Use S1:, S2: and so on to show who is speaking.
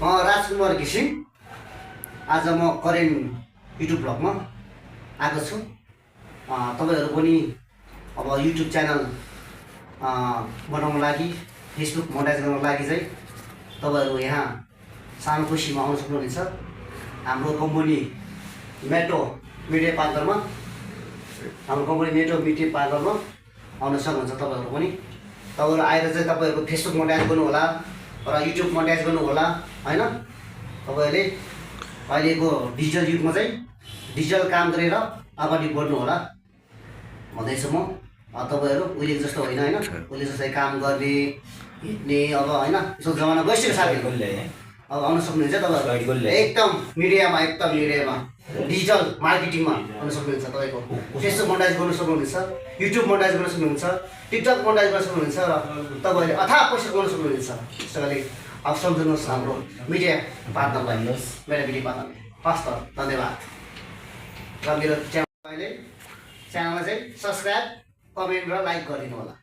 S1: राजकुमार घिसिङ आज म करेन्ट युट्युब ब्लगमा आएको छु। तपाईहरु पनि अब युट्युब च्यानल बनाउनको लागि फेसबुक मोनेटाइज गर्नको लागि चाहिँ तपाईहरु यहाँ सानो खुसीमा आउन सक्नुहुन्छ। हाम्रो कम्पनी मेट्रो मिडिया पार्टनरमा आउन सक्नुहुन्छ। तपाईहरु पनि आएर चाहिँ तपाईहरुको फेसबुक मोनेटाइज गर्नु होला र युट्युब मोनेटाइज गर्नु होला हैन। तपाईहरुले अहिलेको डिजिटल युगमा चाहिँ डिजिटल काम गरेर अगाडि बढ्नु होला भन्दैछु म। तपाईहरु उहिले जस्तो होइन हैन, उहिले जस्तै काम गर्ने हिट्ने अब हैन यसो जमाना गइसक्यो साथीहरु। अब आउन सक्नुहुन्छ तपाईहरु एकदम मिडियामा डिजिटल मार्केटिङमा आउन सक्नुहुन्छ। तपाईको फेसबुक मोनेटाइज गर्न सक्नुहुन्छ, युट्युब मोनेटाइज गर्न सक्नुहुन्छ, टिकटक मोनेटाइज गर्न सक्नुहुन्छ र तपाईले अथाह पैसा गर्न सक्नुहुन्छ। त्यसैले अब सम्झनुहोस् हाम्रो मिडिया पार्टनरलाई, मेरो मिडिया पार्टनरले। हस् त, धन्यवाद। र मेरो च्यानललाई चाहिँ सब्स्क्राइब, कमेन्ट र लाइक गरिदिनु होला।